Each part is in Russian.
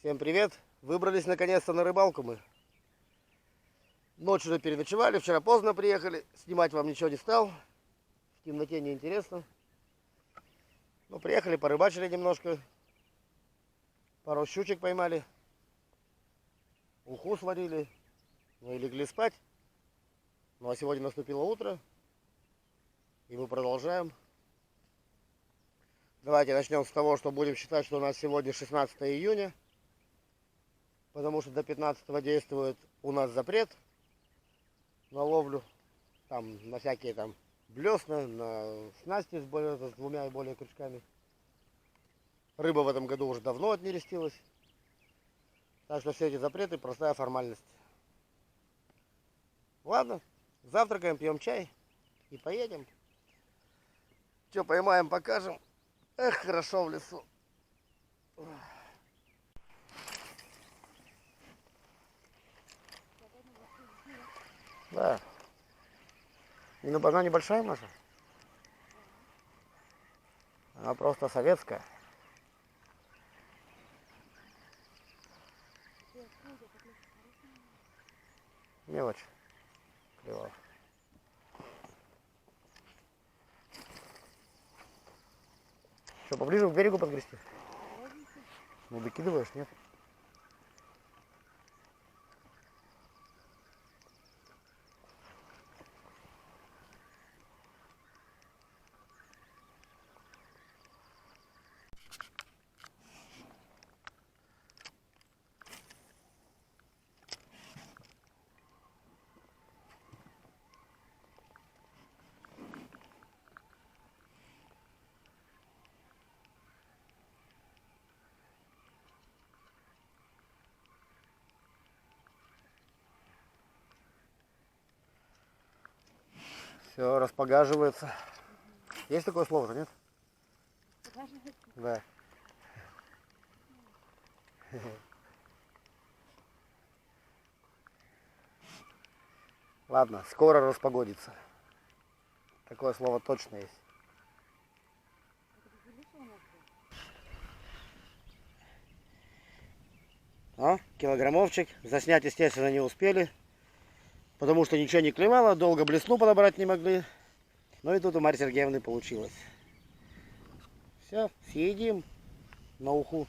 Всем привет! Выбрались наконец-то на рыбалку мы. Ночью уже переночевали, вчера поздно приехали. Снимать вам ничего не стал. В темноте неинтересно. Ну, приехали, порыбачили немножко. Пару щучек поймали. Уху сварили. Ну и легли спать. Ну а сегодня наступило утро. И мы продолжаем. Давайте начнем с того, что будем считать, что у нас сегодня 16 июня. Потому что до 15 действует у нас запрет на ловлю. Там на всякие там блесна, на снасти с двумя и более крючками. Рыба в этом году уже давно отнерестилась. Так что все эти запреты простая формальность. Ладно, завтракаем, пьем чай и поедем. Что поймаем, покажем. Эх, хорошо в лесу. Да. Ну, она небольшая, Маша? Она просто советская. Мелочь. Клево. Что, поближе к берегу подгрести? Ну, докидываешь, нет? Все, распогаживается. Есть такое слово-то, нет? Да. Ладно, скоро распогодится. Такое слово точно есть. О, килограммовчик. Заснять, естественно, не успели. Потому что ничего не клевало, долго блесну подобрать не могли. Ну и тут у Марьи Сергеевны получилось. Все, съедим на уху.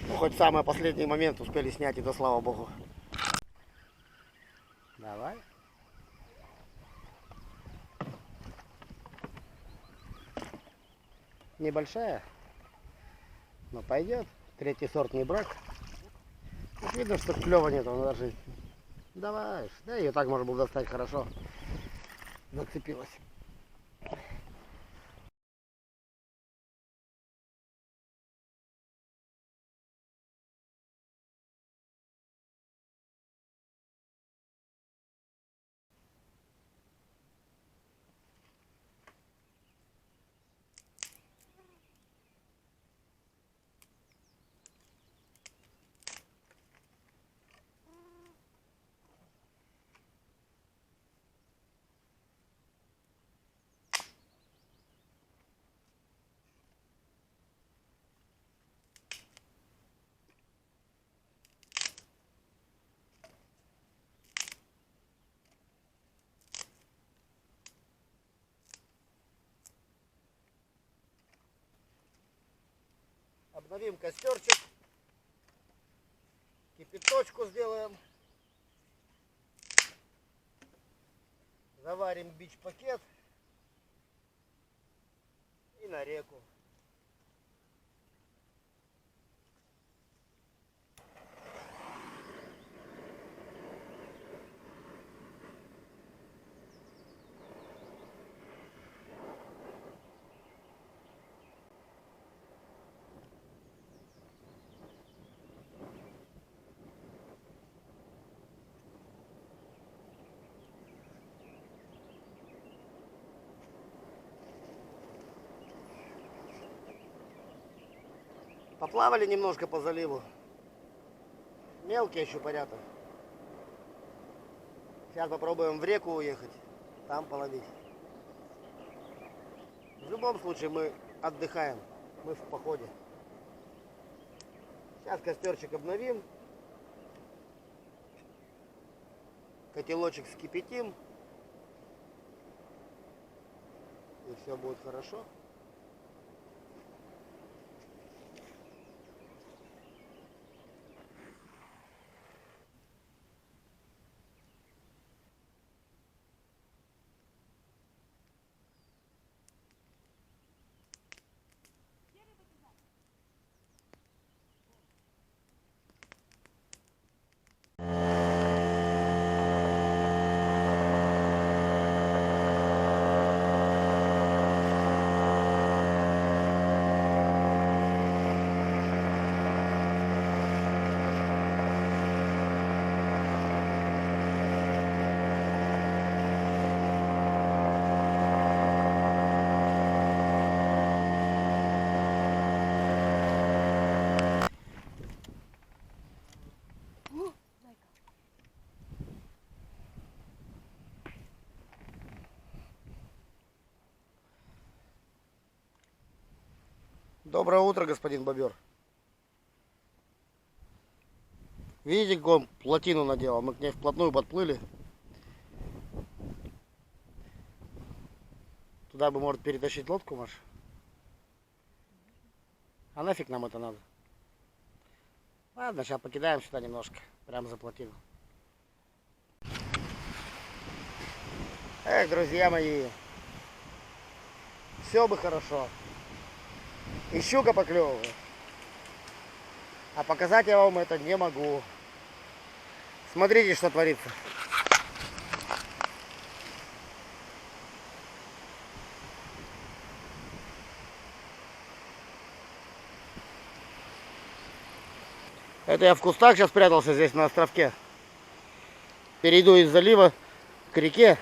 Ну, хоть в самый последний момент успели снять, и то слава богу. Давай. Небольшая, но пойдет. Третий сорт не брак. Вот видно, что клёва нет, он даже... Давай, да ее так можно было достать хорошо. Зацепилась. Обновим костерчик. Кипяточку сделаем. Заварим бич-пакет и на реку. Поплавали немножко по заливу. Мелкие щупарята. Сейчас попробуем в реку уехать, там половить. В любом случае мы отдыхаем, мы в походе. Сейчас костерчик обновим. Котелочек вскипятим. И все будет хорошо. Доброе утро, господин бобер. Видите, как он плотину наделал? Мы к ней вплотную подплыли. Туда бы, может, перетащить лодку, Маш? А нафиг нам это надо? Ладно, сейчас покидаем сюда немножко. Прямо за плотину. Эх, друзья мои. Все бы хорошо. И щука поклевывает. А показать я вам это не могу. Смотрите, что творится. Это я в кустах сейчас прятался здесь на островке. Перейду из залива к реке.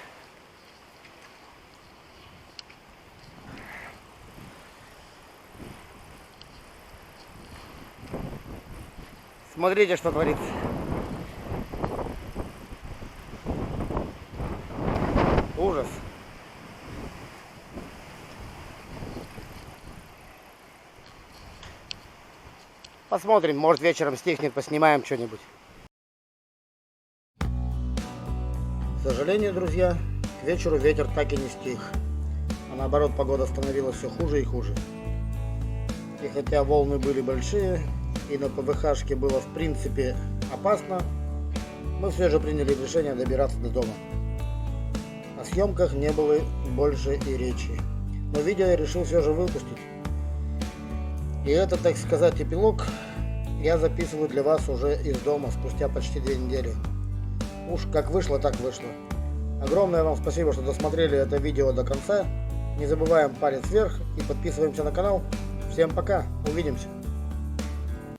Смотрите, что творится. Ужас. Посмотрим, может вечером стихнет, поснимаем что-нибудь. К сожалению, друзья, к вечеру ветер так и не стих. А наоборот, погода становилась все хуже и хуже. И хотя волны были большие, и на ПВХшке было в принципе опасно, мы все же приняли решение добираться до дома. О съемках не было больше и речи. Но видео я решил все же выпустить. И это, так сказать, эпилог я записываю для вас уже из дома спустя почти 2 недели. Уж как вышло, так вышло. Огромное вам спасибо, что досмотрели это видео до конца. Не забываем палец вверх и подписываемся на канал. Всем пока, увидимся.